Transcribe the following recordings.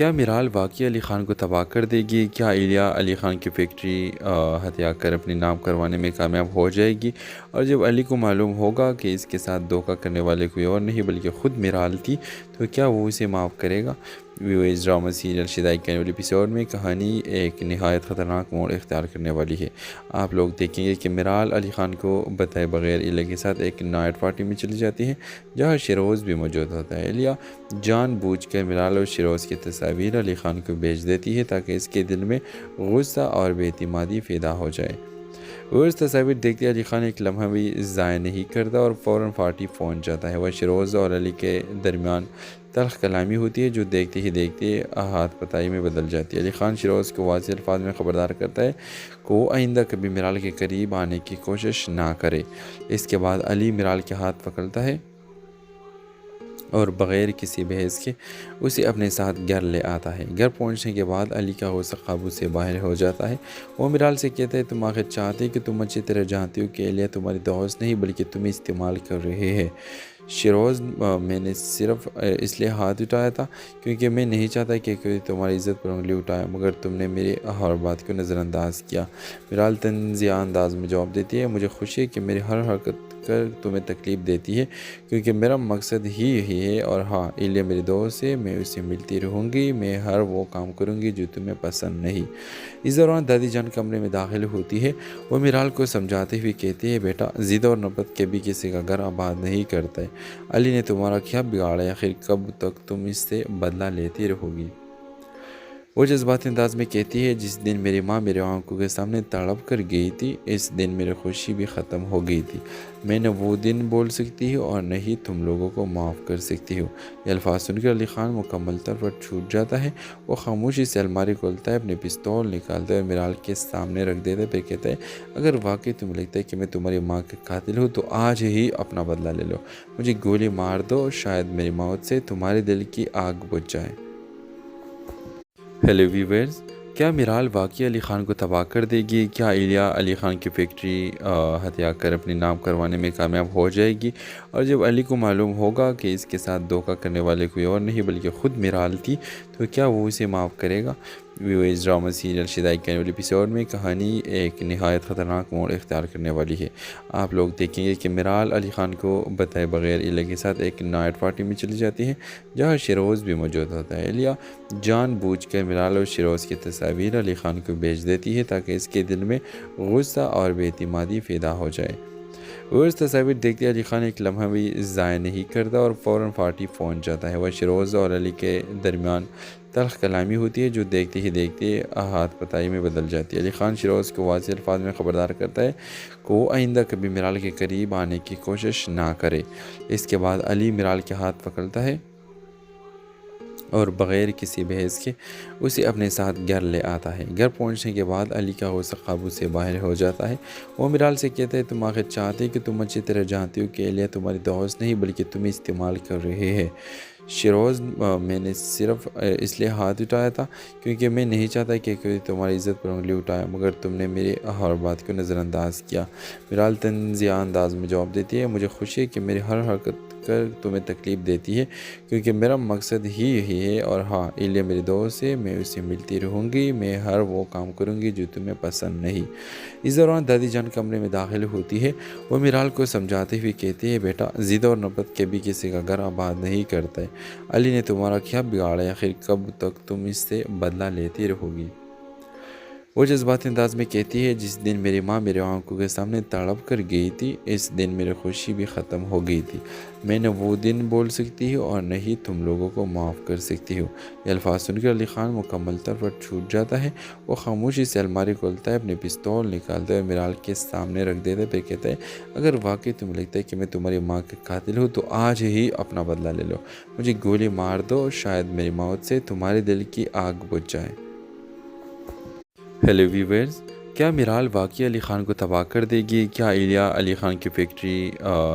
کیا میرال واقعی علی خان کو تباہ کر دے گی؟ کیا ایلیا علی خان کی فیکٹری ہتھیا کر اپنے نام کروانے میں کامیاب ہو جائے گی؟ اور جب علی کو معلوم ہوگا کہ اس کے ساتھ دھوکہ کرنے والے کوئی اور نہیں بلکہ خود میرال تھی تو کیا وہ اسے معاف کرے گا؟ ویوز ڈرامہ سیریل شدائی کے نئے ایپیسوڈ میں کہانی ایک نہایت خطرناک موڑ اختیار کرنے والی ہے۔ آپ لوگ دیکھیں گے کہ میرال علی خان کو بتائے بغیر ایلیا کے ساتھ ایک نائٹ پارٹی میں چلی جاتی ہے جہاں شیروز بھی موجود ہوتا ہے۔ ایلیا جان بوجھ کر میرال اور شیروز کی تصاویر علی خان کو بھیج دیتی ہے تاکہ اس کے دل میں غصہ اور بے اعتمادی پیدا ہو جائے۔ وہ اس تصاویر دیکھتے علی خان ایک لمحہ بھی ضائع نہیں کرتا اور فوراً پارٹی پہنچ جاتا ہے۔ وہ شیروز اور علی کے درمیان تلخ کلامی ہوتی ہے جو دیکھتے ہی دیکھتے ہاتھ پتائی میں بدل جاتی ہے۔ علی خان شیروز کو واضح الفاظ میں خبردار کرتا ہے کہ وہ آئندہ کبھی میرال کے قریب آنے کی کوشش نہ کرے۔ اس کے بعد علی میرال کے ہاتھ پکڑتا ہے اور بغیر کسی بحث کے اسے اپنے ساتھ گھر لے آتا ہے۔ گھر پہنچنے کے بعد علی کا غصہ قابو سے باہر ہو جاتا ہے۔ وہ میرال سے کہتا ہے تم آخر چاہتے کہ تم اچھی طرح جانتی ہو کہ ایلیا تمہاری دوست نہیں بلکہ تمہیں استعمال کر رہے ہیں۔ شیروز میں نے صرف اس لیے ہاتھ اٹھایا تھا کیونکہ میں نہیں چاہتا کہ کوئی تمہاری عزت پر انگلی اٹھائے مگر تم نے میری ہر بات کو نظر انداز کیا۔ میرال طنزیہ انداز میں جواب دیتی ہے مجھے خوشی ہے کہ میری ہر حرکت کر تمہیں تکلیف دیتی ہے کیونکہ میرا مقصد ہی یہی ہے، اور ہاں ایلیا میری دوست ہے، میں اسے ملتی رہوں گی، میں ہر وہ کام کروں گی جو تمہیں پسند نہیں۔ اس دوران دادی جان کمرے میں داخل ہوتی ہے۔ وہ میرال کو سمجھاتے ہوئے کہتی ہے بیٹا ضد اور نفرت کبھی کسی کا گھر آباد نہیں کرتا ہے۔ علی نے تمہارا کیا بگاڑا، آخر کب تک تم اس سے بدلہ لیتی رہو گی؟ وہ جذباتی انداز میں کہتی ہے جس دن میری ماں میرے آنکھوں کے سامنے تڑپ کر گئی تھی اس دن میری خوشی بھی ختم ہو گئی تھی۔ میں نہ وہ دن بول سکتی ہوں اور نہ ہی تم لوگوں کو معاف کر سکتی ہوں۔ یہ الفاظ سن کر علی خان مکمل طور پر چھوٹ جاتا ہے۔ وہ خاموشی سے الماری کھولتا ہے، اپنے پستول نکالتا ہے اور میرال کے سامنے رکھ دیتا ہے، پھر کہتا ہے اگر واقعی تمہیں لگتا ہے کہ میں تمہاری ماں کا قاتل ہوں تو آج ہی اپنا بدلہ لے لو، مجھے گولی مار دو، شاید میری موت سے تمہارے دل کی آگ بجھ جائے۔ ہیلو ویورز، کیا میرال واقعی علی خان کو تباہ کر دے گی؟ کیا ایلیا علی خان کی فیکٹری ہتھیا کر اپنے نام کروانے میں کامیاب ہو جائے گی؟ اور جب علی کو معلوم ہوگا کہ اس کے ساتھ دھوکہ کرنے والے کوئی اور نہیں بلکہ خود میرال تھی تو کیا وہ اسے معاف کرے گا؟ ویوز ڈرامہ سیریل شدائی کے نئے ایپیسوڈ میں کہانی ایک نہایت خطرناک موڑ اختیار کرنے والی ہے۔ آپ لوگ دیکھیں گے کہ میرال علی خان کو بتائے بغیر ایلیا کے ساتھ ایک نائٹ پارٹی میں چلی جاتی ہے جہاں شیروز بھی موجود ہوتا ہے۔ ایلیا جان بوجھ کر میرال اور شیروز کی تصاویر علی خان کو بھیج دیتی ہے تاکہ اس کے دل میں غصہ اور بے اعتمادی پیدا ہو جائے۔ وہ اس تصاویر دیکھتے علی خان ایک لمحہ بھی ضائع نہیں کرتا اور فوراً پارٹی پہنچ جاتا ہے۔ وہ شیروز اور علی کے درمیان تلخ کلامی ہوتی ہے جو دیکھتے ہی دیکھتے ہاتھ پتائی میں بدل جاتی ہے۔ علی خان شیروز کو واضح الفاظ میں خبردار کرتا ہے کہ وہ آئندہ کبھی میرال کے قریب آنے کی کوشش نہ کرے۔ اس کے بعد علی میرال کے ہاتھ پکڑتا ہے اور بغیر کسی بحث کے اسے اپنے ساتھ گھر لے آتا ہے۔ گھر پہنچنے کے بعد علی کا غصہ قابو سے باہر ہو جاتا ہے۔ وہ میرال سے کہتا ہے تم آخر چاہتے کہ تم اچھی طرح جانتی ہو کہ ایلیا تمہاری دوست نہیں بلکہ تمہیں استعمال کر رہے ہیں۔ شیروز میں نے صرف اس لیے ہاتھ اٹھایا تھا کیونکہ میں نہیں چاہتا کہ کوئی تمہاری عزت پر انگلی اٹھائے مگر تم نے میری ہر بات کو نظر انداز کیا۔ میرال طنزیہ انداز میں جواب دیتی ہے مجھے خوشی ہے کہ میری ہر حرکت کر تمہیں تکلیف دیتی ہے کیونکہ میرا مقصد ہی یہی ہے، اور ہاں ایلیا میری دوست ہے، میں اسے ملتی رہوں گی، میں ہر وہ کام کروں گی جو تمہیں پسند نہیں۔ اس دوران دادی جان کمرے میں داخل ہوتی ہے۔ وہ میرال کو سمجھاتے ہوئے کہتی ہے بیٹا ضد اور نفرت کبھی کسی کا گھر آباد نہیں کرتا ہے۔ علی نے تمہارا کیا بگاڑا، آخر کب تک تم اس سے بدلہ لیتی رہو گی؟ وہ جذباتی انداز میں کہتی ہے جس دن میری ماں میرے آنکھوں کے سامنے تڑپ کر گئی تھی اس دن میری خوشی بھی ختم ہو گئی تھی۔ میں نہ وہ دن بول سکتی ہوں اور نہ ہی تم لوگوں کو معاف کر سکتی ہوں۔ یہ الفاظ سن کر علی خان مکمل طور پر چھوٹ جاتا ہے۔ وہ خاموشی سے الماری کھولتا ہے، اپنے پستول نکالتا ہے اور میرال کے سامنے رکھ دیتا ہے، پھر کہتا ہے اگر واقعی تمہیں لگتا ہے کہ میں تمہاری ماں کا قاتل ہوں تو آج ہی اپنا بدلہ لے لو، مجھے گولی مار دو، شاید میری موت سے تمہارے دل کی آگ بجھ جائے۔ ہیلو ویورز، کیا میرال واقعی علی خان کو تباہ کر دے گی؟ کیا ایلیا علی خان کی فیکٹری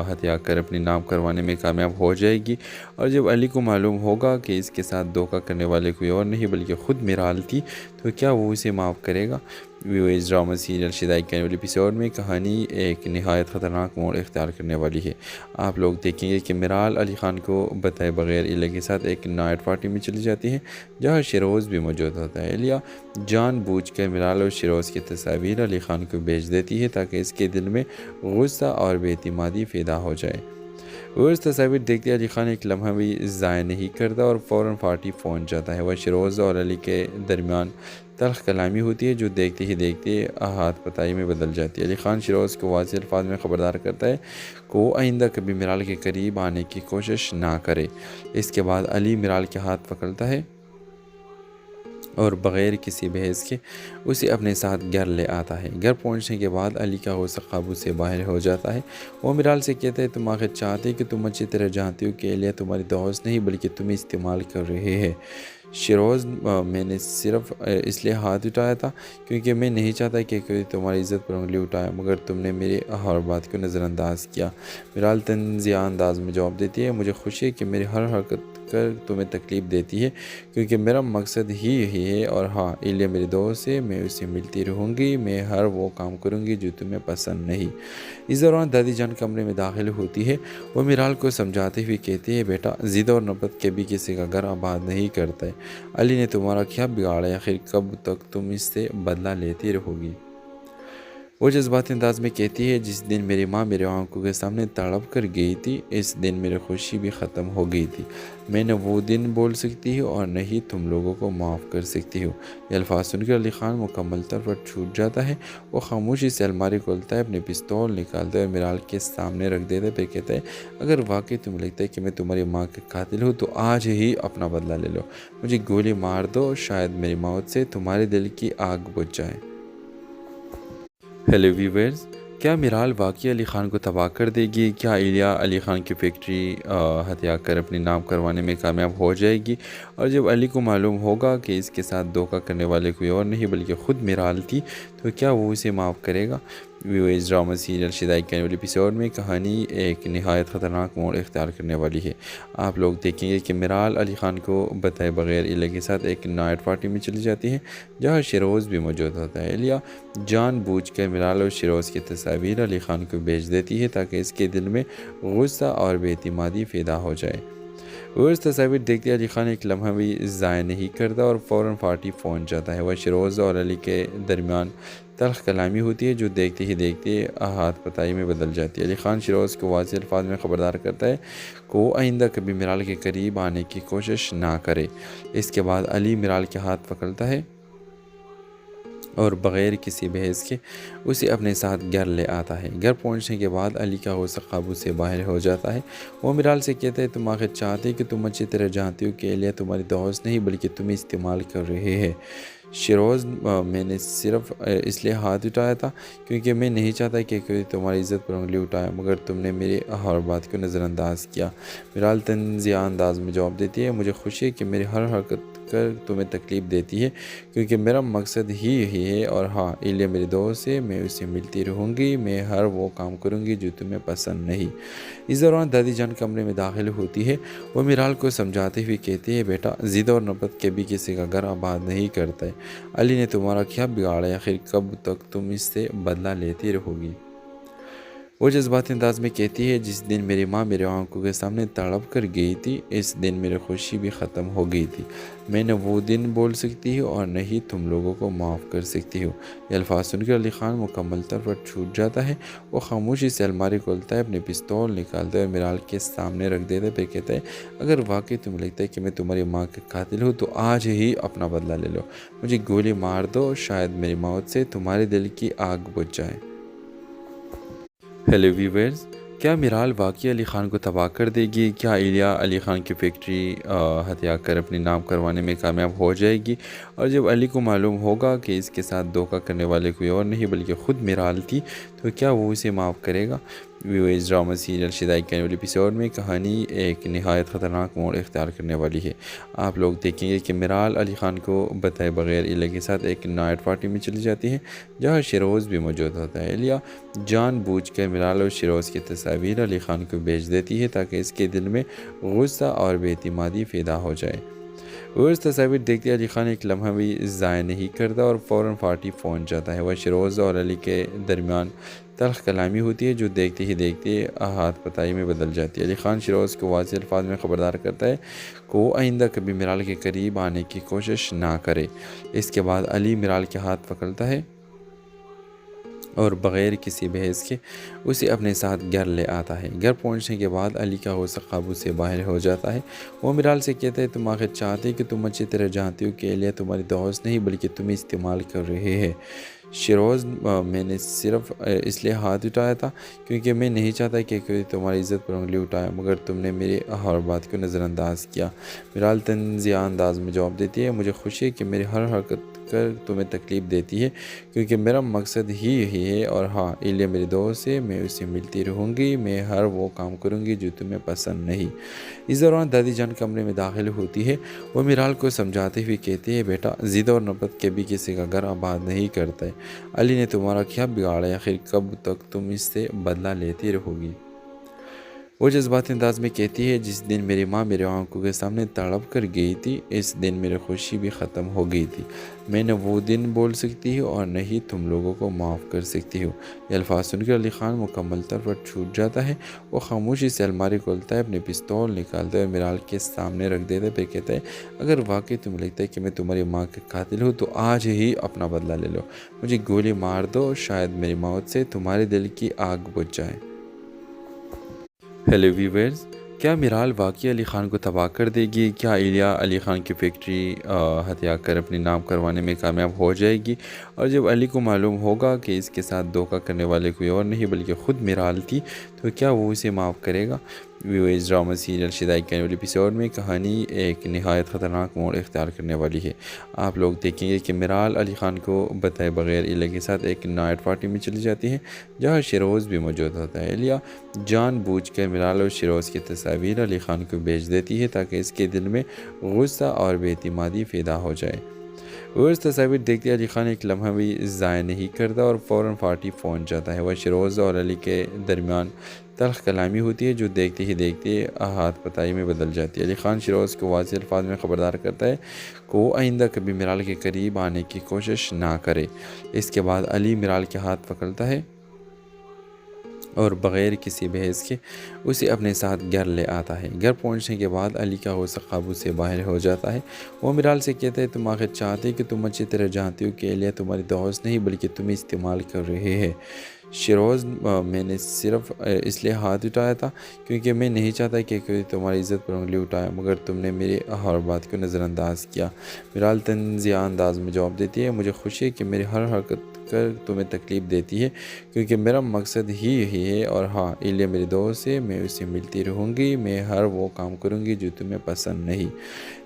ہتھیا کر اپنے نام کروانے میں کامیاب ہو جائے گی؟ اور جب علی کو معلوم ہوگا کہ اس کے ساتھ دھوکہ کرنے والے کوئی اور نہیں بلکہ خود میرال تھی تو کیا وہ اسے معاف کرے گا؟ ویوز ڈرامہ سیریل شدائی کے والے ایپیسوڈ میں کہانی ایک نہایت خطرناک موڑ اختیار کرنے والی ہے۔ آپ لوگ دیکھیں گے کہ میرال علی خان کو بتائے بغیر ایلیا کے ساتھ ایک نائٹ پارٹی میں چلی جاتی ہے جہاں شیروز بھی موجود ہوتا ہے۔ ایلیا جان بوجھ کر میرال اور شیروز کی تصاویر علی خان کو بھیج دیتی ہے تاکہ اس کے دل میں غصہ اور بے اعتمادی پیدا ہو جائے۔ وہ اس تصاویر دیکھتے علی خان ایک لمحہ بھی ضائع نہیں کرتا اور فوراً پارٹی پہنچ جاتا ہے۔ وہ شیروز اور علی کے درمیان تلخ کلامی ہوتی ہے جو دیکھتے ہی دیکھتے ہاتھ پتائی میں بدل جاتی ہے۔ علی خان شیروز کو واضح الفاظ میں خبردار کرتا ہے کہ وہ آئندہ کبھی میرال کے قریب آنے کی کوشش نہ کرے۔ اس کے بعد علی میرال کے ہاتھ پکڑتا ہے اور بغیر کسی بحث کے اسے اپنے ساتھ گھر لے آتا ہے۔ گھر پہنچنے کے بعد علی کا غصہ قابو سے باہر ہو جاتا ہے۔ وہ میرال سے کہتا ہے تم آخر چاہتے کہ تم اچھی طرح جانتی ہو کہ ایلیا تمہاری دوست نہیں بلکہ تمہیں استعمال کر رہے ہے۔ شیروز میں نے صرف اس لیے ہاتھ اٹھایا تھا کیونکہ میں نہیں چاہتا کہ کوئی تمہاری عزت پر انگلی اٹھائے، مگر تم نے میری ہر بات کو نظر انداز کیا۔ میرال تنزیہ انداز میں جواب دیتی ہے مجھے خوشی ہے کہ میری ہر حرکت کر تمہیں تکلیف دیتی ہے کیونکہ میرا مقصد ہی یہی ہے، اور ہاں ایلیا میری دوست ہے، میں اسے ملتی رہوں گی، میں ہر وہ کام کروں گی جو تمہیں پسند نہیں۔ اس دوران دادی جان کمرے میں داخل ہوتی ہے۔ وہ میرال کو سمجھاتے ہوئے کہتی ہے بیٹا ضد اور نفرت کبھی کسی کا گھر آباد نہیں کرتا ہے۔ علی نے تمہارا کیا بگاڑا، آخر کب تک تم اس سے بدلہ لیتی رہو گی؟ وہ جذباتی انداز میں کہتی ہے جس دن میری ماں میرے آنکھوں کے سامنے تڑپ کر گئی تھی اس دن میری خوشی بھی ختم ہو گئی تھی۔ میں نہ وہ دن بول سکتی ہوں اور نہ ہی تم لوگوں کو معاف کر سکتی ہوں۔ یہ الفاظ سن کر علی خان مکمل طور پر چھوٹ جاتا ہے۔ وہ خاموشی سے الماری کھولتا ہے، اپنے پستول نکالتا ہے اور میرال کے سامنے رکھ دیتا ہے، پھر کہتا ہے اگر واقعی تمہیں لگتا ہے کہ میں تمہاری ماں کا قاتل ہوں تو آج ہی اپنا بدلہ لے لو، مجھے گولی مار دو، شاید میری موت سے تمہارے دل کی آگ بجھ جائے۔ ہیلو ویورز، کیا میرال واقعی علی خان کو تباہ کر دے گی؟ کیا ایلیا علی خان کی فیکٹری ہتھیا کر اپنے نام کروانے میں کامیاب ہو جائے گی؟ اور جب علی کو معلوم ہوگا کہ اس کے ساتھ دھوکہ کرنے والے کوئی اور نہیں بلکہ خود میرال تھی تو کیا وہ اسے معاف کرے گا؟ ویوز ڈرامہ سیریل شدائی کے والے ایپیسوڈ میں کہانی ایک نہایت خطرناک موڑ اختیار کرنے والی ہے۔ آپ لوگ دیکھیں گے کہ میرال علی خان کو بتائے بغیر ایلیا کے ساتھ ایک نائٹ پارٹی میں چلی جاتی ہے جہاں شیروز بھی موجود ہوتا ہے۔ ایلیا جان بوجھ کر میرال اور شیروز کی تصاویر علی خان کو بھیج دیتی ہے تاکہ اس کے دل میں غصہ اور بے اعتمادی پیدا ہو جائے۔ وہ اس تصاویر دیکھتے علی خان ایک لمحہ بھی ضائع نہیں کرتا اور فوراً پارٹی پہنچ جاتا ہے۔ وہ شیروز اور علی کے درمیان تلخ کلامی ہوتی ہے جو دیکھتے ہی دیکھتے ہاتھ پتائی میں بدل جاتی ہے۔ علی خان شیروز کو واضح الفاظ میں خبردار کرتا ہے کہ وہ آئندہ کبھی میرال کے قریب آنے کی کوشش نہ کرے۔ اس کے بعد علی میرال کے ہاتھ پکڑتا ہے اور بغیر کسی بحث کے اسے اپنے ساتھ گھر لے آتا ہے۔ گھر پہنچنے کے بعد علی کا غصہ قابو سے باہر ہو جاتا ہے۔ وہ میرال سے کہتا ہے تم آخر چاہتے کہ تم اچھی طرح جانتی ہو کہ ایلیا تمہاری دوست نہیں بلکہ تمہیں استعمال کر رہے ہے۔ شیروز میں نے صرف اس لیے ہاتھ اٹھایا تھا کیونکہ میں نہیں چاہتا کہ کوئی تمہاری عزت پر انگلی اٹھائے، مگر تم نے میری ہر بات کو نظر انداز کیا۔ میرال تنزیہ انداز میں جواب دیتی ہے مجھے خوشی ہے کہ میری ہر حرکت کر تمہیں تکلیف دیتی ہے کیونکہ میرا مقصد ہی یہی ہے، اور ہاں ایلیا میری دوست ہے، میں اسے ملتی رہوں گی، میں ہر وہ کام کروں گی جو تمہیں پسند نہیں۔ اس دوران دادی جان کمرے میں داخل ہوتی ہے۔ وہ میرال کو سمجھاتے ہوئے کہتی ہے بیٹا ضد اور نفرت کبھی کسی کا گھر آباد نہیں کرتا ہے۔ علی نے تمہارا کیا بگاڑا، آخر کب تک تم اس سے بدلہ لیتی رہو گی؟ وہ جذباتی انداز میں کہتی ہے جس دن میری ماں میرے آنکھوں کے سامنے تڑپ کر گئی تھی اس دن میری خوشی بھی ختم ہو گئی تھی۔ میں نہ وہ دن بول سکتی ہوں اور نہ ہی تم لوگوں کو معاف کر سکتی ہوں۔ یہ الفاظ سن کر علی خان مکمل طور پر چھوٹ جاتا ہے۔ وہ خاموشی سے الماری کھولتا ہے، اپنے پستول نکالتا ہے اور میرال کے سامنے رکھ دیتا ہے، پھر کہتا ہے اگر واقعی تمہیں لگتا ہے کہ میں تمہاری ماں کا قاتل ہوں تو آج ہی اپنا بدلہ لے لو، مجھے گولی مار دو، شاید میری موت سے تمہارے دل کی آگ بجھ جائے۔ ہیلو ویورز، کیا میرال واقعی علی خان کو تباہ کر دے گی؟ کیا ایلیا علی خان کی فیکٹری ہتھیا کر اپنے نام کروانے میں کامیاب ہو جائے گی؟ اور جب علی کو معلوم ہوگا کہ اس کے ساتھ دھوکہ کرنے والے کوئی اور نہیں بلکہ خود میرال تھی تو کیا وہ اسے معاف کرے گا؟ ویوز ڈرامہ سیریل شدائی کے والے ایپیسوڈ میں کہانی ایک نہایت خطرناک موڑ اختیار کرنے والی ہے۔ آپ لوگ دیکھیں گے کہ میرال علی خان کو بتائے بغیر ایلیا کے ساتھ ایک نائٹ پارٹی میں چلی جاتی ہے جہاں شیروز بھی موجود ہوتا ہے۔ ایلیا جان بوجھ کر میرال اور شیروز کی تصاویر علی خان کو بھیج دیتی ہے تاکہ اس کے دل میں غصہ اور بے اعتمادی پیدا ہو جائے۔ اور اس تصاویر دیکھتے علی خان ایک لمحہ بھی ضائع نہیں کرتا اور فوراً پارٹی پہنچ جاتا ہے۔ وہ شیروز اور علی کے درمیان تلخ کلامی ہوتی ہے جو دیکھتے ہی دیکھتے ہاتھ پتائی میں بدل جاتی ہے۔ علی خان شیروز کو واضح الفاظ میں خبردار کرتا ہے کہ وہ آئندہ کبھی میرال کے قریب آنے کی کوشش نہ کرے۔ اس کے بعد علی میرال کے ہاتھ پکڑتا ہے اور بغیر کسی بحث کے اسے اپنے ساتھ گھر لے آتا ہے۔ گھر پہنچنے کے بعد علی کا غصہ قابو سے باہر ہو جاتا ہے۔ وہ میرال سے کہتا ہے تم آخر چاہتے کہ تم اچھی طرح جانتی ہو کہ الیہ تمہاری دوست نہیں بلکہ تمہیں استعمال کر رہے ہیں۔ شیروز میں نے صرف اس لیے ہاتھ اٹھایا تھا کیونکہ میں نہیں چاہتا کہ کوئی تمہاری عزت پر انگلی اٹھائے، مگر تم نے میری ہر بات کو نظر انداز کیا۔ میرال طنزیہ انداز میں جواب دیتی ہے مجھے خوشی ہے کہ میری ہر حرکت کر تمہیں تکلیف دیتی ہے کیونکہ میرا مقصد ہی یہی ہے، اور ہاں الیہ میری دوست ہے، میں اسے ملتی رہوں گی، میں ہر وہ کام کروں گی جو تمہیں پسند نہیں۔ اس دوران دادی جان کمرے میں داخل ہوتی ہے۔ وہ میرال کو سمجھاتے ہوئے کہتی ہے بیٹا ضد اور نفرت کبھی کسی کا گھر آباد نہیں کرتا ہے۔ علی نے تمہارا کیا بگاڑا، آخر کب تک تم اس سے بدلہ لیتی رہو گی؟ وہ جذباتی انداز میں کہتی ہے جس دن میری ماں میرے آنکھوں کے سامنے تڑپ کر گئی تھی اس دن میری خوشی بھی ختم ہو گئی تھی۔ میں نہ وہ دن بول سکتی ہوں اور نہ ہی تم لوگوں کو معاف کر سکتی ہوں۔ یہ الفاظ سن کر علی خان مکمل طور پر چھوٹ جاتا ہے۔ وہ خاموشی سے الماری کھولتا ہے، اپنے پستول نکالتا ہے اور میرال کے سامنے رکھ دیتا ہے، پھر کہتا ہے اگر واقعی تمہیں لگتا ہے کہ میں تمہاری ماں کا قاتل ہوں تو آج ہی اپنا بدلہ لے لو، مجھے گولی مار دو، شاید میری موت سے تمہارے دل کی آگ بجھ جائے۔ ہیلو ویورز، کیا میرال واقعی علی خان کو تباہ کر دے گی؟ کیا الیہ علی خان کی فیکٹری ہتھیا کر اپنے نام کروانے میں کامیاب ہو جائے گی؟ اور جب علی کو معلوم ہوگا کہ اس کے ساتھ دھوکہ کرنے والے کوئی اور نہیں بلکہ خود میرال تھی تو کیا وہ اسے معاف کرے گا؟ ویورز، ڈرامہ سیریل شدائی کے نئے ایپیسوڈ میں کہانی ایک نہایت خطرناک موڑ اختیار کرنے والی ہے۔ آپ لوگ دیکھیں گے کہ میرال علی خان کو بتائے بغیر الیہ کے ساتھ ایک نائٹ پارٹی میں چلی جاتی ہے جہاں شیروز بھی موجود ہوتا ہے۔ الیہ جان بوجھ کر میرال اور شیروز کی تصاویر علی خان کو بھیج دیتی ہے تاکہ اس کے دل میں غصہ اور بے اعتمادی پیدا ہو جائے۔ وہ اس تصاویر دیکھتے علی خان ایک لمحہ بھی ضائع نہیں کرتا اور فوراً پارٹی پہنچ جاتا ہے۔ وہ شیروز اور علی کے درمیان تلخ کلامی ہوتی ہے جو دیکھتے ہی دیکھتے ہاتھ پتائی میں بدل جاتی ہے۔ علی خان شیروز کو واضح الفاظ میں خبردار کرتا ہے کہ وہ آئندہ کبھی میرال کے قریب آنے کی کوشش نہ کرے۔ اس کے بعد علی میرال کے ہاتھ پکڑتا ہے اور بغیر کسی بحث کے اسے اپنے ساتھ گھر لے آتا ہے۔ گھر پہنچنے کے بعد علی کا غصہ قابو سے باہر ہو جاتا ہے۔ وہ میرال سے کہتا ہے تم آخر چاہتے کہ تم اچھی طرح جانتی ہو کہ الیہ تمہاری دوست نہیں بلکہ تمہیں استعمال کر رہے ہیں۔ شیروز میں نے صرف اس لیے ہاتھ اٹھایا تھا کیونکہ میں نہیں چاہتا کہ کوئی تمہاری عزت پر انگلی اٹھائے، مگر تم نے میری ہر بات کو نظر انداز کیا۔ میرال طنزیہ انداز میں جواب دیتی ہے مجھے خوشی ہے کہ میری ہر حرکت کر تمہیں تکلیف دیتی ہے کیونکہ میرا مقصد ہی یہی ہے، اور ہاں الیہ میری دوست ہے، میں اسے ملتی رہوں گی، میں ہر وہ کام کروں گی جو تمہیں پسند نہیں۔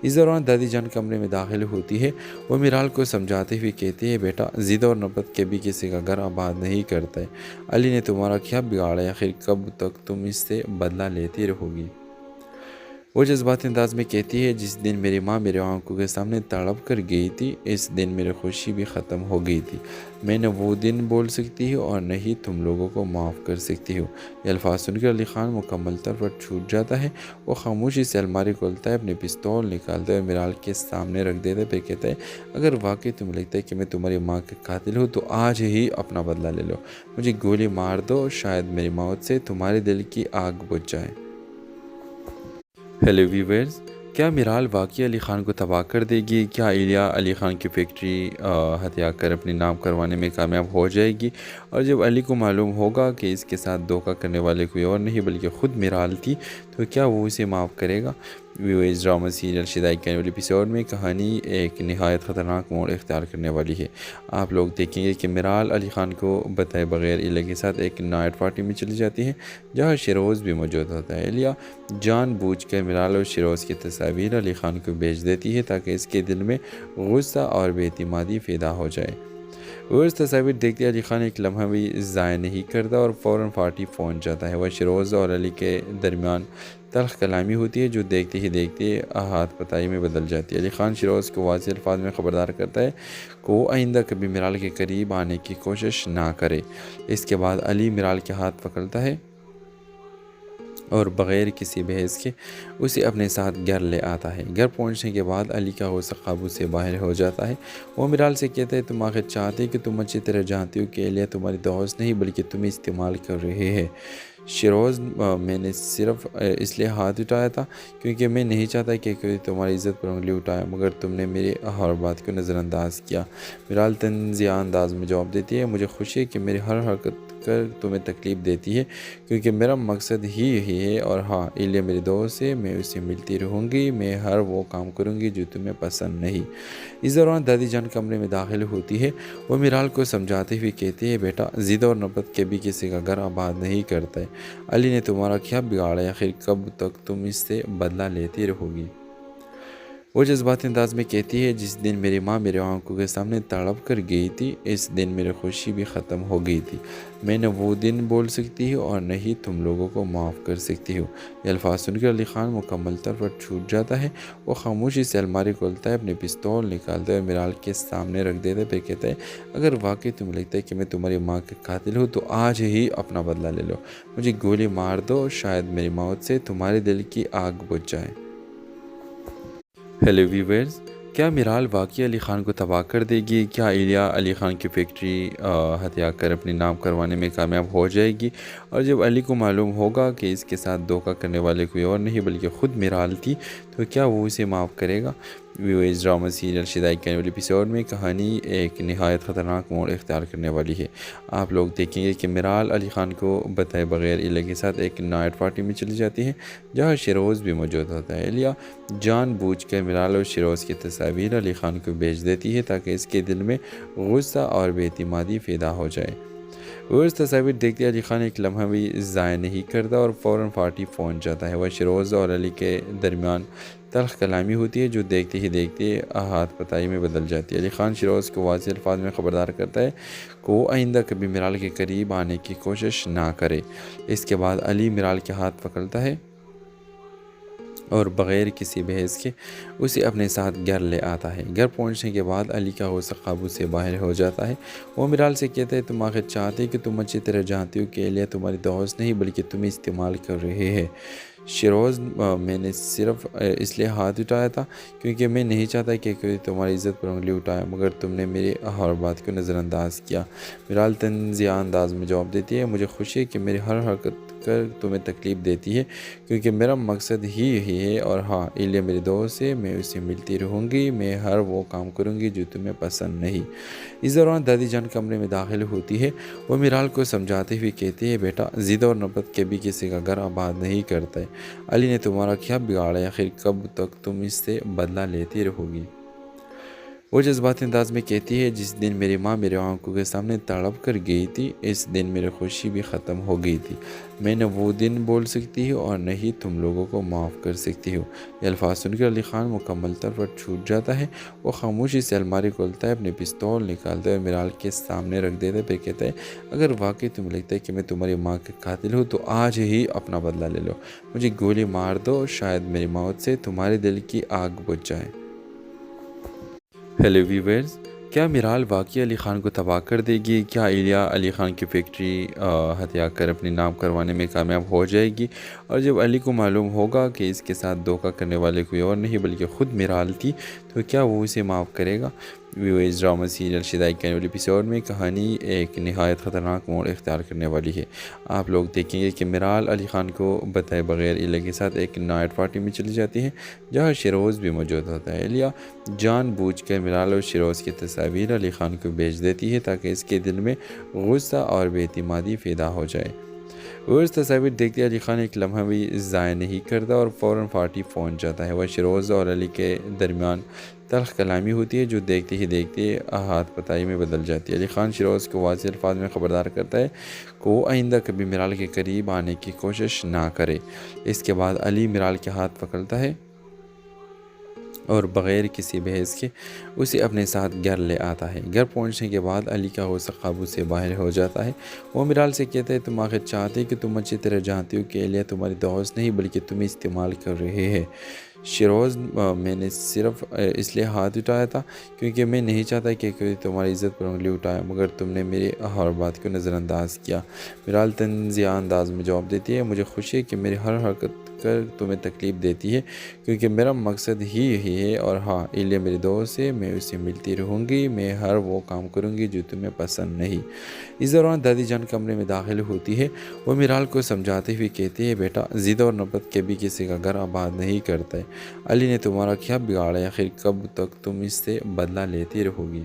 اس دوران دادی جان کمرے میں داخل ہوتی ہے۔ وہ میرال کو سمجھاتے ہوئے کہتی ہے بیٹا ضد اور نفرت کبھی کسی کا گھر آباد نہیں کرتا ہے۔ علی نے تمہارا کیا بگاڑا، آخر کب تک تم اس سے بدلہ لیتی رہو گی؟ وہ جذباتی انداز میں کہتی ہے جس دن میری ماں میرے آنکھوں کے سامنے تڑپ کر گئی تھی اس دن میری خوشی بھی ختم ہو گئی تھی۔ میں نہ وہ دن بول سکتی ہوں اور نہ ہی تم لوگوں کو معاف کر سکتی ہوں۔ یہ الفاظ سن کر علی خان مکمل طور پر چھوٹ جاتا ہے۔ وہ خاموشی سے الماری کھولتا ہے، اپنے پستول نکالتا ہے اور میرال کے سامنے رکھ دیتا ہے، پھر کہتا ہے اگر واقعی تمہیں لگتا ہے کہ میں تمہاری ماں کا قاتل ہوں تو آج ہی اپنا بدلہ لے لو، مجھے گولی مار دو، شاید میری موت سے تمہارے دل کی آگ بجھ جائے۔ ہیلو ویورز، کیا میرال واقعی علی خان کو تباہ کر دے گی؟ کیا الیہ علی خان کی فیکٹری ہتھیا کر اپنے نام کروانے میں کامیاب ہو جائے گی؟ اور جب علی کو معلوم ہوگا کہ اس کے ساتھ دھوکہ کرنے والے کوئی اور نہیں بلکہ خود میرال تھی تو کیا وہ اسے معاف کرے گا؟ ویورز، ڈرامہ سیریل شدائی کے نئے ایپیسوڈ میں کہانی ایک نہایت خطرناک موڑ اختیار کرنے والی ہے۔ آپ لوگ دیکھیں گے کہ میرال علی خان کو بتائے بغیر الیہ کے ساتھ ایک نائٹ پارٹی میں چلی جاتی ہے جہاں شیروز بھی موجود ہوتا ہے۔ الیہ جان بوجھ کر میرال اور شیروز کی تصاویر علی خان کو بھیج دیتی ہے تاکہ اس کے دل میں غصہ اور بے اعتمادی پیدا ہو جائے۔ وہ اس تصاویر دیکھتے علی خان ایک لمحہ بھی ضائع نہیں کرتا اور فوراً پارٹی پہنچ جاتا ہے۔ وہ شیروز اور علی کے درمیان تلخ کلامی ہوتی ہے جو دیکھتے ہی دیکھتے ہاتھ پتائی میں بدل جاتی ہے۔ علی خان شیروز کو واضح الفاظ میں خبردار کرتا ہے کہ وہ آئندہ کبھی میرال کے قریب آنے کی کوشش نہ کرے۔ اس کے بعد علی میرال کے ہاتھ پکڑتا ہے اور بغیر کسی بحث کے اسے اپنے ساتھ گھر لے آتا ہے۔ گھر پہنچنے کے بعد علی کا غصہ قابو سے باہر ہو جاتا ہے۔ وہ میرال سے کہتا ہے تم آخر چاہتے کہ تم اچھی طرح جانتی ہو کہ الیہ تمہاری دوست نہیں بلکہ تمہیں استعمال کر رہے ہے۔ شیروز میں نے صرف اس لیے ہاتھ اٹھایا تھا کیونکہ میں نہیں چاہتا کہ کوئی تمہاری عزت پر انگلی اٹھائے، مگر تم نے میری ہر بات کو نظر انداز کیا۔ میرال تنزیہ انداز میں جواب دیتی ہے مجھے خوشی ہے کہ میری ہر حرکت کر تمہیں تکلیف دیتی ہے کیونکہ میرا مقصد ہی یہی ہے، اور ہاں الیہ میری دوست ہے، میں اسے ملتی رہوں گی، میں ہر وہ کام کروں گی جو تمہیں پسند نہیں۔ اس دوران دادی جان کمرے میں داخل ہوتی ہے۔ وہ میرال کو سمجھاتے ہوئے کہتی ہے بیٹا ضد اور نفرت کبھی کسی کا گھر آباد نہیں کرتا ہے۔ علی نے تمہارا کیا بگاڑا ہے؟ آخر کب تک تم اس سے بدلہ لیتی رہو گی؟ وہ جذباتی انداز میں کہتی ہے جس دن میری ماں میرے آنکھوں کے سامنے تڑپ کر گئی تھی اس دن میری خوشی بھی ختم ہو گئی تھی۔ میں نہ وہ دن بول سکتی ہوں اور نہ ہی تم لوگوں کو معاف کر سکتی ہوں۔ یہ الفاظ سن کر علی خان مکمل طور پر چھوٹ جاتا ہے۔ وہ خاموشی سے الماری کھولتا ہے، اپنے پستول نکالتا ہے اور میرال کے سامنے رکھ دیتا ہے، پھر کہتا ہے اگر واقعی تمہیں لگتا ہے کہ میں تمہاری ماں کا قاتل ہوں تو آج ہی اپنا بدلہ لے لو، مجھے گولی مار دو، شاید میری موت سے تمہارے دل کی آگ بجھ جائے۔ ہیلو ویورز، کیا میرال واقعی علی خان کو تباہ کر دے گی؟ کیا الیہ علی خان کی فیکٹری ہتھیا کر اپنے نام کروانے میں کامیاب ہو جائے گی؟ اور جب علی کو معلوم ہوگا کہ اس کے ساتھ دھوکہ کرنے والے کوئی اور نہیں بلکہ خود میرال تھی تو کیا وہ اسے معاف کرے گا؟ ویورز، ڈرامہ سیریل شدائی کے نئے ایپیسوڈ میں کہانی ایک نہایت خطرناک موڑ اختیار کرنے والی ہے۔ آپ لوگ دیکھیں گے کہ میرال علی خان کو بتائے بغیر الیہ کے ساتھ ایک نائٹ پارٹی میں چلی جاتی ہے جہاں شیروز بھی موجود ہوتا ہے۔ الیہ جان بوجھ کر میرال اور شیروز کی تصاویر علی خان کو بھیج دیتی ہے تاکہ اس کے دل میں غصہ اور بے اعتمادی پیدا ہو جائے۔ وہ اس تصاویر دیکھتے علی خان ایک لمحہ بھی ضائع نہیں کرتا اور فوراً پارٹی پہنچ جاتا ہے۔ وہ شیروز اور علی کے درمیان تلخ کلامی ہوتی ہے جو دیکھتے ہی دیکھتے ہاتھ پتائی میں بدل جاتی ہے۔ علی خان شیروز کو واضح الفاظ میں خبردار کرتا ہے کہ وہ آئندہ کبھی میرال کے قریب آنے کی کوشش نہ کرے۔ اس کے بعد علی میرال کے ہاتھ پکڑتا ہے اور بغیر کسی بحث کے اسے اپنے ساتھ گھر لے آتا ہے۔ گھر پہنچنے کے بعد علی کا غصہ قابو سے باہر ہو جاتا ہے۔ وہ میرال سے کہتا ہے تم آخر چاہتے کہ تم اچھی طرح جانتی ہو کہ الیہ تمہاری دوست نہیں بلکہ تمہیں استعمال کر رہے ہے۔ شیروز میں نے صرف اس لیے ہاتھ اٹھایا تھا کیونکہ میں نہیں چاہتا کہ کوئی تمہاری عزت پر انگلی اٹھائے، مگر تم نے میری ہر بات کو نظر انداز کیا۔ میرال تنزیہ انداز میں جواب دیتی ہے مجھے خوشی ہے کہ میری ہر حرکت کر تمہیں تکلیف دیتی ہے کیونکہ میرا مقصد ہی یہی ہے، اور ہاں الیہ میری دوست ہے، میں اسے ملتی رہوں گی، میں ہر وہ کام کروں گی جو تمہیں پسند نہیں۔ اس دوران دادی جان کمرے میں داخل ہوتی ہے۔ وہ میرال کو سمجھاتے ہوئے کہتی ہے بیٹا ضد اور نفرت کبھی کسی کا گھر آباد نہیں کرتا ہے۔ علی نے تمہارا کیا بگاڑا ہے؟ آخر کب تک تم اس سے بدلہ لیتی رہو گی؟ وہ جذباتی انداز میں کہتی ہے جس دن میری ماں میرے آنکھوں کے سامنے تڑپ کر گئی تھی اس دن میری خوشی بھی ختم ہو گئی تھی۔ میں نہ وہ دن بول سکتی ہوں اور نہ ہی تم لوگوں کو معاف کر سکتی ہوں۔ یہ الفاظ سن کر علی خان مکمل طور پر چھوٹ جاتا ہے۔ وہ خاموشی سے الماری کھولتا ہے، اپنے پستول نکالتا ہے اور میرال کے سامنے رکھ دیتا ہے، پھر کہتا ہے اگر واقعی تمہیں لگتا ہے کہ میں تمہاری ماں کا قاتل ہوں تو آج ہی اپنا بدلہ لے لو، مجھے گولی مار دو، شاید میری موت سے تمہارے دل کی آگ بجھ جائے۔ ہیلو ویورز، کیا میرال واقعی علی خان کو تباہ کر دے گی؟ کیا الیہ علی خان کی فیکٹری ہتھیا کر اپنے نام کروانے میں کامیاب ہو جائے گی؟ اور جب علی کو معلوم ہوگا کہ اس کے ساتھ دھوکہ کرنے والے کوئی اور نہیں بلکہ خود میرال تھی تو کیا وہ اسے معاف کرے گا؟ ویورز، ڈرامہ سیریل شدائی کے نئے ایپیسوڈ میں کہانی ایک نہایت خطرناک موڑ اختیار کرنے والی ہے۔ آپ لوگ دیکھیں گے کہ میرال علی خان کو بتائے بغیر الیہ کے ساتھ ایک نائٹ پارٹی میں چلی جاتی ہے جہاں شیروز بھی موجود ہوتا ہے۔ الیہ جان بوجھ کر میرال اور شیروز کی تصاویر علی خان کو بھیج دیتی ہے تاکہ اس کے دل میں غصہ اور بے اعتمادی پیدا ہو جائے۔ وہ اس تصاویر دیکھتے علی خان ایک لمحہ بھی ضائع نہیں کرتا اور فوراً پارٹی پہنچ جاتا ہے۔ وہ شیروز اور علی کے درمیان تلخ کلامی ہوتی ہے جو دیکھتے ہی دیکھتے ہاتھ پتائی میں بدل جاتی ہے۔ علی خان شیروز کو واضح الفاظ میں خبردار کرتا ہے کہ وہ آئندہ کبھی میرال کے قریب آنے کی کوشش نہ کرے۔ اس کے بعد علی میرال کے ہاتھ پکڑتا ہے اور بغیر کسی بحث کے اسے اپنے ساتھ گھر لے آتا ہے۔ گھر پہنچنے کے بعد علی کا غصہ قابو سے باہر ہو جاتا ہے۔ وہ میرال سے کہتا ہے تم آخر چاہتے کہ تم اچھی طرح جانتی ہو کہ الیہ تمہاری دوست نہیں بلکہ تمہیں استعمال کر رہے ہیں۔ شیروز میں نے صرف اس لیے ہاتھ اٹھایا تھا کیونکہ میں نہیں چاہتا کہ کوئی تمہاری عزت پر انگلی اٹھائے، مگر تم نے میری ہر بات کو نظر انداز کیا۔ میرال طنزیہ انداز میں جواب دیتی ہے مجھے خوشی ہے کہ میری ہر حرکت کر تمہیں تکلیف دیتی ہے کیونکہ میرا مقصد ہی یہی ہے، اور ہاں الیہ میری دوست ہے، میں اسے ملتی رہوں گی، میں ہر وہ کام کروں گی جو تمہیں پسند نہیں۔ اس دوران دادی جان کمرے میں داخل ہوتی ہے۔ وہ میرال کو سمجھاتے ہوئے کہتی ہے بیٹا ضد اور نفرت کبھی کسی کا گھر آباد نہیں کرتا ہے۔ علی نے تمہارا کیا بگاڑا ہے؟ آخر کب تک تم اس سے بدلہ لیتی رہو گی؟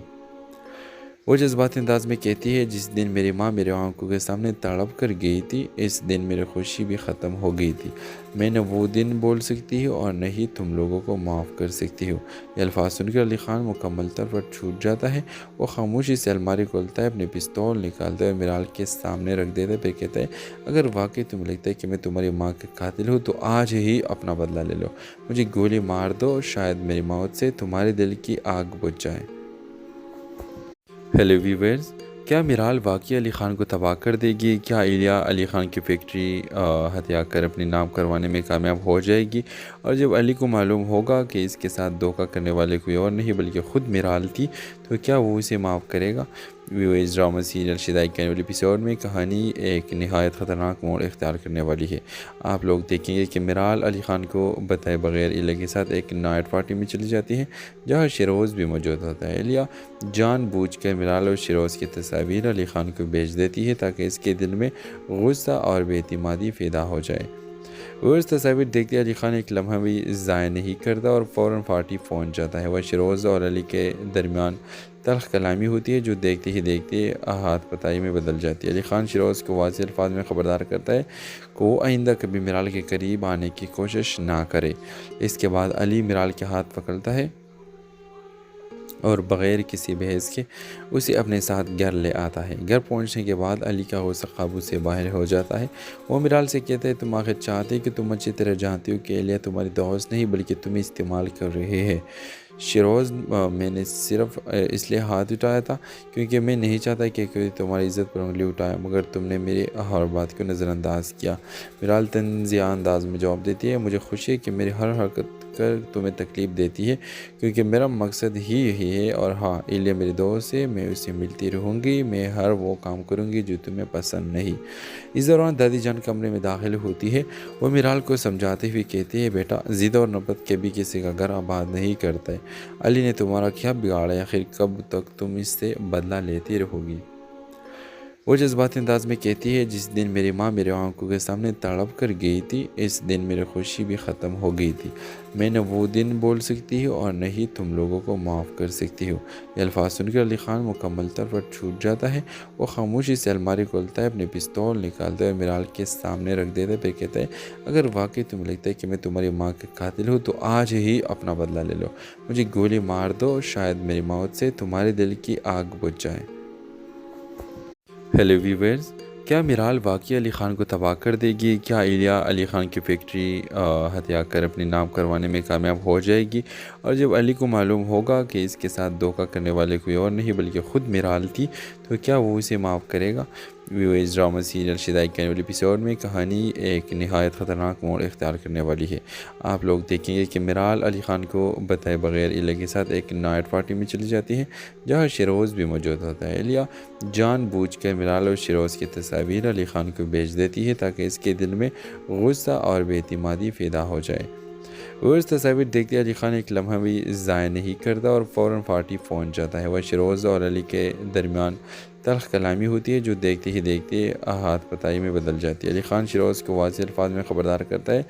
وہ جذباتی انداز میں کہتی ہے جس دن میری ماں میرے آنکھوں کے سامنے تڑپ کر گئی تھی اس دن میری خوشی بھی ختم ہو گئی تھی۔ میں نہ وہ دن بول سکتی ہوں اور نہ ہی تم لوگوں کو معاف کر سکتی ہوں۔ یہ الفاظ سن کر علی خان مکمل طور پر چھوٹ جاتا ہے۔ وہ خاموشی سے الماری کھولتا ہے، اپنی پستول نکالتا ہے اور میرال کے سامنے رکھ دیتا ہے، پھر کہتا ہے اگر واقعی تمہیں لگتا ہے کہ میں تمہاری ماں کا قاتل ہوں تو آج ہی اپنا بدلہ لے لو، مجھے گولی مار دو، شاید میری موت سے تمہارے دل کی آگ بجھ جائے۔ ہیلو ویورز، کیا میرال واقعی علی خان کو تباہ کر دے گی؟ کیا الیہ علی خان کی فیکٹری ہتھیا کر اپنے نام کروانے میں کامیاب ہو جائے گی؟ اور جب علی کو معلوم ہوگا کہ اس کے ساتھ دھوکہ کرنے والے کوئی اور نہیں بلکہ خود میرال تھی تو کیا وہ اسے معاف کرے گا؟ ویورز، ڈرامہ سیریل شدائی کے والے ایپیسوڈ میں کہانی ایک نہایت خطرناک موڑ اختیار کرنے والی ہے۔ آپ لوگ دیکھیں گے کہ میرال علی خان کو بتائے بغیر الیہ کے ساتھ ایک نائٹ پارٹی میں چلی جاتی ہے جہاں شیروز بھی موجود ہوتا ہے۔ الیہ جان بوجھ کر میرال اور شیروز کی تصاویر علی خان کو بھیج دیتی ہے تاکہ اس کے دل میں غصہ اور بے اعتمادی پیدا ہو جائے۔ وہ اس تصاویر دیکھتے علی خان ایک لمحہ بھی ضائع نہیں کرتا اور فوراً پارٹی پہنچ جاتا ہے۔ وہ شیروز اور علی کے درمیان تلخ کلامی ہوتی ہے جو دیکھتے ہی دیکھتے ہاتھ پتائی میں بدل جاتی ہے۔ علی خان شیروز کو واضح الفاظ میں خبردار کرتا ہے کہ وہ آئندہ کبھی میرال کے قریب آنے کی کوشش نہ کرے۔ اس کے بعد علی میرال کے ہاتھ پکڑتا ہے اور بغیر کسی بحث کے اسے اپنے ساتھ گھر لے آتا ہے۔ گھر پہنچنے کے بعد علی کا غصہ قابو سے باہر ہو جاتا ہے۔ وہ میرال سے کہتا ہے تم آخر چاہتے کہ تم اچھی طرح جانتی ہو کہ الیہ تمہاری دوست نہیں بلکہ تمہیں استعمال کر رہے ہیں۔ شیروز میں نے صرف اس لیے ہاتھ اٹھایا تھا کیونکہ میں نہیں چاہتا کہ کوئی تمہاری عزت پر انگلی اٹھائے، مگر تم نے میری ہر بات کو نظر انداز کیا۔ میرال طنزیہ انداز میں جواب دیتی ہے مجھے خوشی ہے کہ میری ہر حرکت کر تمہیں تکلیف دیتی ہے کیونکہ میرا مقصد ہی یہی ہے، اور ہاں الیہ میری دوست ہے، میں اسے ملتی رہوں گی، میں ہر وہ کام کروں گی جو تمہیں پسند نہیں۔ اس دوران دادی جان کمرے میں داخل ہوتی ہے۔ وہ میرال کو سمجھاتے ہوئے کہتی ہے بیٹا ضد اور نفرت کبھی کسی کا گھر آباد نہیں کرتا ہے۔ علی نے تمہارا کیا بگاڑا ہے؟ آخر کب تک تم اس سے بدلہ لیتی رہو گی؟ وہ جذباتی انداز میں کہتی ہے جس دن میری ماں میرے آنکھوں کے سامنے تڑپ کر گئی تھی اس دن میری خوشی بھی ختم ہو گئی تھی۔ میں نہ وہ دن بول سکتی ہوں اور نہ ہی تم لوگوں کو معاف کر سکتی ہوں۔ یہ الفاظ سن کر علی خان مکمل طور پر چھوٹ جاتا ہے۔ وہ خاموشی سے الماری کھولتا ہے، اپنی پستول نکالتا ہے اور میرال کے سامنے رکھ دیتا ہے، پھر کہتا ہے اگر واقعی تمہیں لگتا ہے کہ میں تمہاری ماں کا قاتل ہوں تو آج ہی اپنا بدلہ لے لو، مجھے گولی مار دو، شاید میری موت سے تمہارے دل کی آگ بجھ جائے۔ ہیلو ویورز، کیا میرال واقعی علی خان کو تباہ کر دے گی؟ کیا الیہ علی خان کی فیکٹری ہتھیا کر اپنے نام کروانے میں کامیاب ہو جائے گی؟ اور جب علی کو معلوم ہوگا کہ اس کے ساتھ دھوکہ کرنے والے کوئی اور نہیں بلکہ خود میرال تھی تو کیا وہ اسے معاف کرے گا؟ ویورز، ڈرامہ سیریل شدائی کے والے ایپیسوڈ میں کہانی ایک نہایت خطرناک موڑ اختیار کرنے والی ہے۔ آپ لوگ دیکھیں گے کہ میرال علی خان کو بتائے بغیر الیہ کے ساتھ ایک نائٹ پارٹی میں چلی جاتی ہے جہاں شیروز بھی موجود ہوتا ہے۔ الیہ جان بوجھ کر میرال اور شیروز کی تصاویر علی خان کو بھیج دیتی ہے تاکہ اس کے دل میں غصہ اور بے اعتمادی پیدا ہو جائے۔ وہ اس تصاویر دیکھتے علی خان ایک لمحہ بھی ضائع نہیں کرتا اور فوراً پارٹی پہنچ جاتا ہے۔ وہ شیروز اور علی کے درمیان تلخ کلامی ہوتی ہے جو دیکھتے ہی دیکھتے ہاتھ پتائی میں بدل جاتی ہے۔ علی خان شیروز کو واضح الفاظ میں خبردار کرتا ہے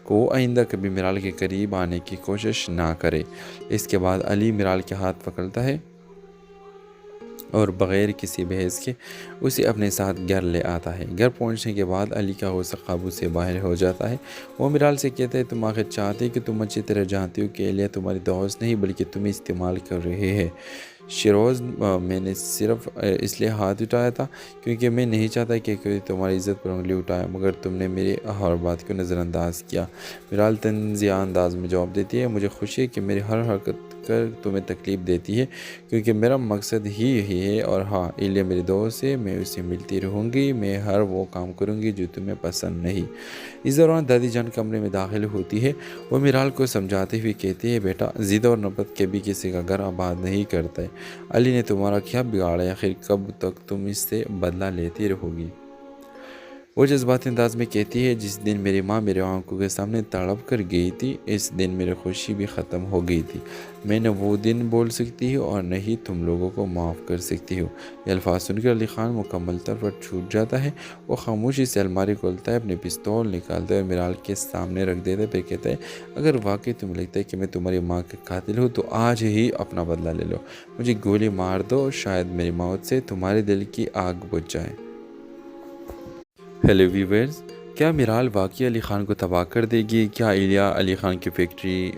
کہ وہ آئندہ کبھی میرال کے قریب آنے کی کوشش نہ کرے۔ اس کے بعد علی میرال کے ہاتھ پکڑتا ہے اور بغیر کسی بحث کے اسے اپنے ساتھ گھر لے آتا ہے۔ گھر پہنچنے کے بعد علی کا غصہ قابو سے باہر ہو جاتا ہے۔ وہ میرال سے کہتا ہے تم آخر چاہتے کہ تم اچھی طرح جانتی ہو کہ الیہ تمہاری دوست نہیں بلکہ تمہیں استعمال کر رہے ہیں۔ شیروز میں نے صرف اس لیے ہاتھ اٹھایا تھا کیونکہ میں نہیں چاہتا کہ کوئی تمہاری عزت پر انگلی اٹھائے، مگر تم نے میری ہر بات کو نظر انداز کیا۔ میرال تنزیہ انداز میں جواب دیتی ہے، مجھے خوشی ہے کہ میری ہر حرکت کر تمہیں تکلیف دیتی ہے کیونکہ میرا مقصد ہی یہی ہے، اور ہاں ایلیا میری دوست ہے، میں اسے ملتی رہوں گی، میں ہر وہ کام کروں گی جو تمہیں پسند نہیں۔ اس دوران دادی جان کمرے میں داخل ہوتی ہے، وہ میرال کو سمجھاتے ہوئے کہتی ہے، بیٹا ضد اور نفرت کبھی کسی کا گھر آباد نہیں کرتا ہے، علی نے تمہارا کیا بگاڑا ہے، آخر کب تک تم اس سے بدلہ لیتی رہو گی؟ وہ جذباتی انداز میں کہتی ہے، جس دن میری ماں میرے آنکھوں کے سامنے تڑپ کر گئی تھی، اس دن میری خوشی بھی ختم ہو گئی تھی۔ میں نہ وہ دن بول سکتی ہوں اور نہ ہی تم لوگوں کو معاف کر سکتی ہوں۔ یہ الفاظ سن کر علی خان مکمل طور پر چھوٹ جاتا ہے، وہ خاموشی سے الماری کھولتا ہے، اپنی پستول نکالتا ہے اور میرال کے سامنے رکھ دیتا ہے، پھر کہتا ہے، اگر واقعی تمہیں لگتا ہے کہ میں تمہاری ماں کا قاتل ہوں تو آج ہی اپنا بدلہ لے لو، مجھے گولی مار دو، شاید میری موت سے تمہارے دل کی آگ بجھ جائے۔ ہیلو ویورز، کیا میرال واقعی علی خان کو تباہ کر دے گی؟ کیا ایلیا علی خان کی فیکٹری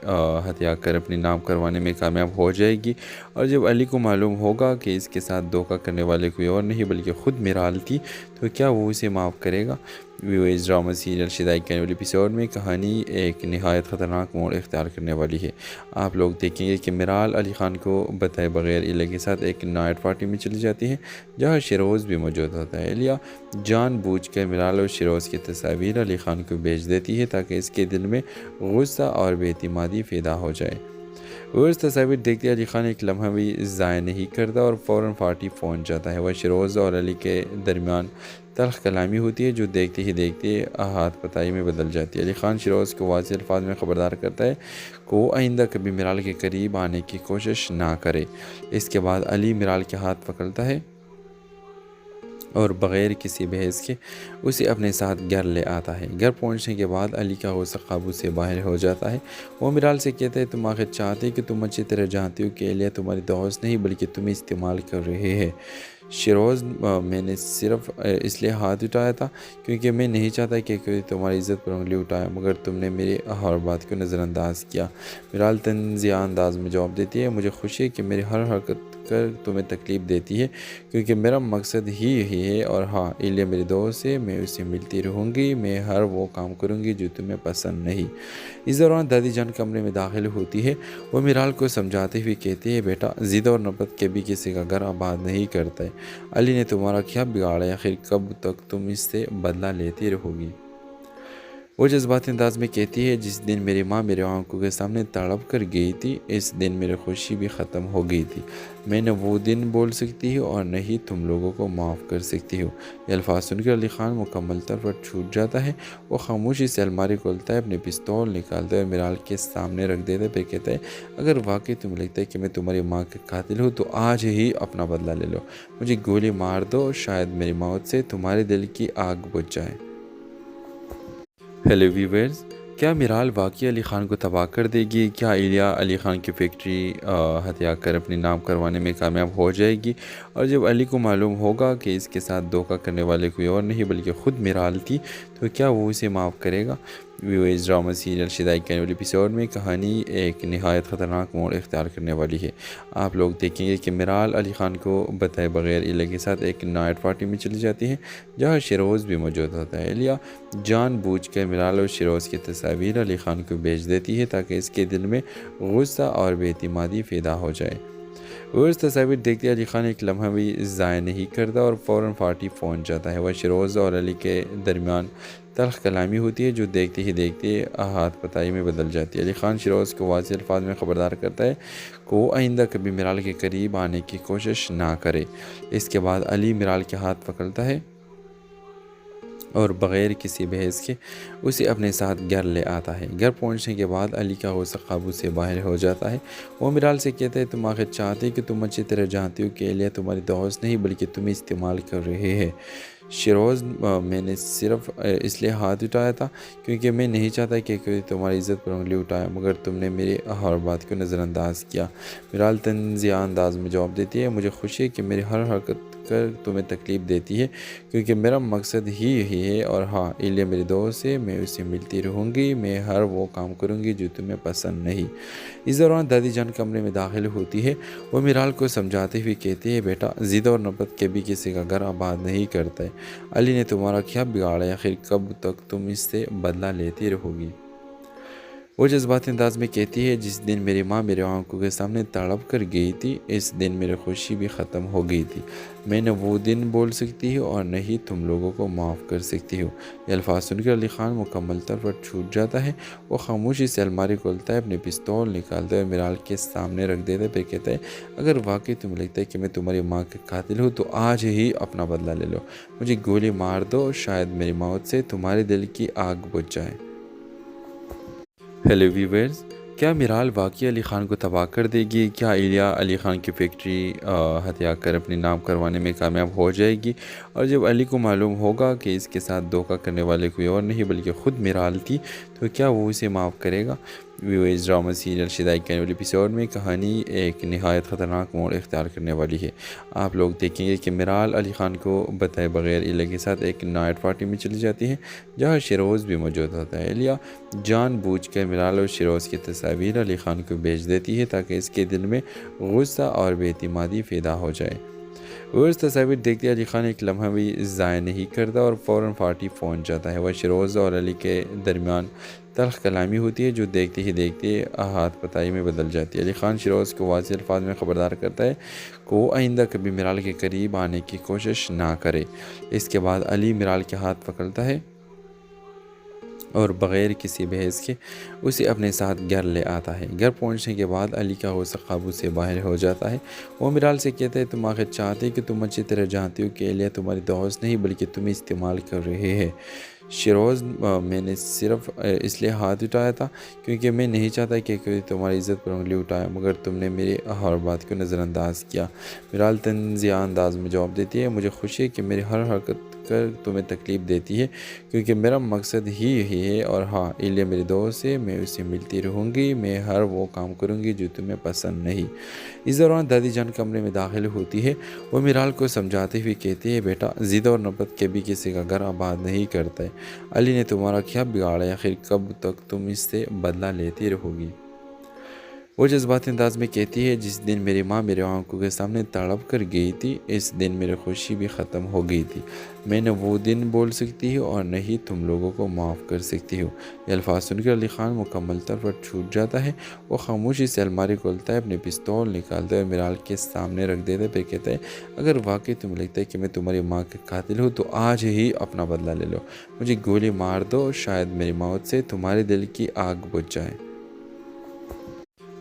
ہتھیا کر اپنے نام کروانے میں کامیاب ہو جائے گی؟ اور جب علی کو معلوم ہوگا کہ اس کے ساتھ دھوکہ کرنے والے کوئی اور نہیں بلکہ خود میرال تھی، تو کیا وہ اسے معاف کرے گا؟ ویوز ڈرامہ سیریل شدائی کے اگلے ایپیسوڈ میں کہانی ایک نہایت خطرناک موڑ اختیار کرنے والی ہے۔ آپ لوگ دیکھیں گے کہ میرال علی خان کو بتائے بغیر ایلیا کے ساتھ ایک نائٹ پارٹی میں چلی جاتی ہے جہاں شیروز بھی موجود ہوتا ہے۔ ایلیا جان بوجھ کر میرال اور شیروز کی تصاویر علی خان کو بھیج دیتی ہے تاکہ اس کے دل میں غصہ اور بے اعتمادی پیدا ہو جائے۔ وہ اس تصاویر دیکھتے علی خان ایک لمحہ بھی ضائع نہیں کرتا اور فوراً پارٹی پہنچ جاتا ہے۔ وہ شیروز اور علی کے درمیان تلخ کلامی ہوتی ہے جو دیکھتے ہی دیکھتے ہاتھ پتائی میں بدل جاتی ہے۔ علی خان شیروز کو واضح الفاظ میں خبردار کرتا ہے کہ وہ آئندہ کبھی میرال کے قریب آنے کی کوشش نہ کرے۔ اس کے بعد علی میرال کے ہاتھ پکڑتا ہے اور بغیر کسی بحث کے اسے اپنے ساتھ گھر لے آتا ہے۔ گھر پہنچنے کے بعد علی کا غصہ قابو سے باہر ہو جاتا ہے۔ وہ میرال سے کہتا ہے، تم آخر چاہتے کہ تم اچھی طرح جانتی ہو کہ ایلیا تمہاری دوست نہیں بلکہ تمہیں استعمال کر رہے ہیں۔ شیروز میں نے صرف اس لیے ہاتھ اٹھایا تھا کیونکہ میں نہیں چاہتا کہ کوئی تمہاری عزت پر انگلی اٹھائے، مگر تم نے میری ہر بات کو نظر انداز کیا۔ میرال تنزیہ انداز میں جواب دیتی ہے، مجھے خوشی ہے کہ میری ہر حرکت کر تمہیں تکلیف دیتی ہے کیونکہ میرا مقصد ہی یہی ہے، اور ہاں ایلیا میری دوست ہے، میں اسے ملتی رہوں گی، میں ہر وہ کام کروں گی جو تمہیں پسند نہیں۔ اس دوران دادی جان کمرے میں داخل ہوتی ہے، وہ میرال کو سمجھاتے ہوئے کہتی ہے، بیٹا ضد اور نفرت کبھی کسی کا گھر آباد نہیں کرتا ہے، علی نے تمہارا کیا بگاڑا ہے، آخر کب تک تم اس سے بدلہ لیتی رہو گی؟ وہ جذباتی انداز میں کہتی ہے، جس دن میری ماں میرے آنکھوں کے سامنے تڑپ کر گئی تھی، اس دن میری خوشی بھی ختم ہو گئی تھی۔ میں نہ وہ دن بول سکتی ہوں اور نہ ہی تم لوگوں کو معاف کر سکتی ہوں۔ یہ الفاظ سن کر علی خان مکمل طور پر چھوٹ جاتا ہے، وہ خاموشی سے الماری کھولتا ہے، اپنی پستول نکالتا ہے اور میرال کے سامنے رکھ دیتا ہے، پھر کہتا ہے، اگر واقعی تمہیں لگتا ہے کہ میں تمہاری ماں کا قاتل ہوں تو آج ہی اپنا بدلہ لے لو، مجھے گولی مار دو، شاید میری موت سے تمہارے دل کی آگ بجھ جائے۔ ہیلو ویورز، کیا میرال واقعی علی خان کو تباہ کر دے گی؟ کیا ایلیا علی خان کی فیکٹری ہتھیا کر اپنے نام کروانے میں کامیاب ہو جائے گی؟ اور جب علی کو معلوم ہوگا کہ اس کے ساتھ دھوکہ کرنے والے کوئی اور نہیں بلکہ خود میرال تھی، تو کیا وہ اسے معاف کرے گا؟ ویوز ڈرامہ سیریل شدائی کے اگلے ایپیسوڈ میں کہانی ایک نہایت خطرناک موڑ اختیار کرنے والی ہے۔ آپ لوگ دیکھیں گے کہ میرال علی خان کو بتائے بغیر ایلیا کے ساتھ ایک نائٹ پارٹی میں چلی جاتی ہے جہاں شیروز بھی موجود ہوتا ہے۔ ایلیا جان بوجھ کر میرال اور شیروز کی تصاویر علی خان کو بھیج دیتی ہے تاکہ اس کے دل میں غصہ اور بے اعتمادی پیدا ہو جائے۔ وہ اس تصاویر دیکھتے علی خان ایک لمحہ بھی ضائع نہیں کرتا اور فوراً پارٹی پہنچ جاتا ہے۔ وہ شیروز اور علی کے درمیان تلخ کلامی ہوتی ہے جو دیکھتے ہی دیکھتے ہاتھ پتائی میں بدل جاتی ہے۔ علی خان شیروز کو واضح الفاظ میں خبردار کرتا ہے کہ وہ آئندہ کبھی میرال کے قریب آنے کی کوشش نہ کرے۔ اس کے بعد علی میرال کے ہاتھ پکڑتا ہے اور بغیر کسی بحث کے اسے اپنے ساتھ گھر لے آتا ہے۔ گھر پہنچنے کے بعد علی کا غصہ قابو سے باہر ہو جاتا ہے۔ وہ میرال سے کہتا ہے، تم آخر چاہتے کہ تم اچھی طرح جانتی ہو کہ ایلیا تمہاری دوست نہیں بلکہ تمہیں استعمال کر رہے ہیں۔ شیروز میں نے صرف اس لیے ہاتھ اٹھایا تھا کیونکہ میں نہیں چاہتا کہ کوئی تمہاری عزت پر انگلی اٹھائے، مگر تم نے میری ہر بات کو نظر انداز کیا۔ میرال تنزیہ انداز میں جواب دیتی ہے، مجھے خوشی ہے کہ میری ہر حرکت کر تمہیں تکلیف دیتی ہے کیونکہ میرا مقصد ہی یہی ہے، اور ہاں ایلیا میری دوست ہے، میں اسے ملتی رہوں گی، میں ہر وہ کام کروں گی جو تمہیں پسند نہیں۔ اس دوران دادی جان کمرے میں داخل ہوتی ہے۔ وہ میرال کو سمجھاتے ہوئے کہتی ہے، بیٹا ضد اور نفرت کبھی کسی کا گھر آباد نہیں کرتا ہے۔ علی نے تمہارا کیا بگاڑا، آخر کب تک تم اس سے بدلہ لیتی رہو گی؟ وہ جذباتی انداز میں کہتی ہے، جس دن میری ماں میرے آنکھوں کے سامنے تڑپ کر گئی تھی، اس دن میری خوشی بھی ختم ہو گئی تھی۔ میں نہ وہ دن بول سکتی ہوں اور نہ ہی تم لوگوں کو معاف کر سکتی ہوں۔ یہ الفاظ سن کر علی خان مکمل طور پر چھوٹ جاتا ہے۔ وہ خاموشی سے الماری کھولتا ہے، اپنے پستول نکالتا ہے اور میرال کے سامنے رکھ دیتا ہے، پھر کہتا ہے، اگر واقعی تمہیں لگتا ہے کہ میں تمہاری ماں کا قاتل ہوں تو آج ہی اپنا بدلہ لے لو، مجھے گولی مار دو، شاید میری موت سے تمہارے دل کی آگ بجھ جائے۔ ہیلو ویورز، کیا میرال واقعی علی خان کو تباہ کر دے گی؟ کیا ایلیا علی خان کی فیکٹری ہتھیا کر اپنے نام کروانے میں کامیاب ہو جائے گی؟ اور جب علی کو معلوم ہوگا کہ اس کے ساتھ دھوکہ کرنے والے کوئی اور نہیں بلکہ خود میرال تھی، تو کیا وہ اسے معاف کرے گا؟ ویوز ڈرامہ سیریل شدائی کے والے ایپیسوڈ میں کہانی ایک نہایت خطرناک موڑ اختیار کرنے والی ہے۔ آپ لوگ دیکھیں گے کہ میرال علی خان کو بتائے بغیر ایلیا کے ساتھ ایک نائٹ پارٹی میں چلی جاتی ہے جہاں شیروز بھی موجود ہوتا ہے۔ ایلیا جان بوجھ کر میرال اور شیروز کی تصاویر علی خان کو بھیج دیتی ہے تاکہ اس کے دل میں غصہ اور بے اعتمادی پیدا ہو جائے۔ وہ اس تصاویر دیکھتے علی خان ایک لمحہ بھی ضائع نہیں کرتا اور فوراً پارٹی پہنچ جاتا ہے۔ وہ شیروز اور علی کے درمیان تلخ کلامی ہوتی ہے جو دیکھتے ہی دیکھتے ہاتھ پتائی میں بدل جاتی ہے۔ علی خان شیروز کو واضح الفاظ میں خبردار کرتا ہے کہ وہ آئندہ کبھی میرال کے قریب آنے کی کوشش نہ کرے۔ اس کے بعد علی میرال کے ہاتھ پکڑتا ہے اور بغیر کسی بحث کے اسے اپنے ساتھ گھر لے آتا ہے۔ گھر پہنچنے کے بعد علی کا غصہ قابو سے باہر ہو جاتا ہے۔ وہ میرال سے کہتا ہے، تم آخر چاہتے کہ تم اچھی طرح جانتی ہو کہ ایلیا تمہاری دوست نہیں بلکہ تمہیں استعمال کر رہے ہیں۔ شیروز، میں نے صرف اس لیے ہاتھ اٹھایا تھا کیونکہ میں نہیں چاہتا کہ کوئی تمہاری عزت پر انگلی اٹھائے، مگر تم نے میری ہر بات کو نظر انداز کیا۔ میرال طنزیہ انداز میں جواب دیتی ہے، مجھے خوشی ہے کہ میری ہر حرکت کر تمہیں تکلیف دیتی ہے کیونکہ میرا مقصد ہی یہی ہے، اور ہاں ایلیا میری دوست ہے، میں اسے ملتی رہوں گی، میں ہر وہ کام کروں گی جو تمہیں پسند نہیں۔ اس دوران دادی جان کمرے میں داخل ہوتی ہے۔ وہ میرال کو سمجھاتے ہوئے کہتی ہے، بیٹا ضد اور نفرت کبھی کسی کا گھر آباد نہیں کرتا ہے۔ علی نے تمہارا کیا بگاڑا، آخر کب تک تم اس سے بدلہ لیتی رہو گی؟ وہ جذباتی انداز میں کہتی ہے، جس دن میری ماں میرے آنکھوں کے سامنے تڑپ کر گئی تھی، اس دن میری خوشی بھی ختم ہو گئی تھی۔ میں نہ وہ دن بول سکتی ہوں اور نہ ہی تم لوگوں کو معاف کر سکتی ہوں۔ یہ الفاظ سن کر علی خان مکمل طور پر چھوٹ جاتا ہے۔ وہ خاموشی سے الماری کھولتا ہے، اپنے پستول نکالتا ہے اور میرال کے سامنے رکھ دیتا ہے، پھر کہتا ہے، اگر واقعی تمہیں لگتا ہے کہ میں تمہاری ماں کا قاتل ہوں تو آج ہی اپنا بدلہ لے لو، مجھے گولی مار دو، شاید میری موت سے تمہارے دل کی آگ بجھ جائے۔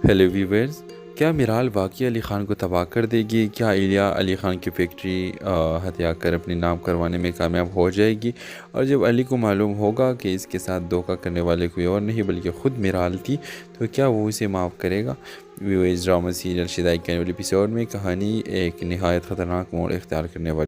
ہیلو ویورز، کیا میرال واقعی علی خان کو تباہ کر دے گی؟ کیا ایلیا علی خان کی فیکٹری ہتھیا کر اپنے نام کروانے میں کامیاب ہو جائے گی؟ اور جب علی کو معلوم ہوگا کہ اس کے ساتھ دھوکہ کرنے والے کوئی اور نہیں بلکہ خود میرال تھی، تو کیا وہ اسے معاف کرے گا؟ ویوز ڈرامہ سیریل شدائی کے والے ایپیسوڈ میں کہانی ایک نہایت خطرناک موڑ اختیار کرنے والی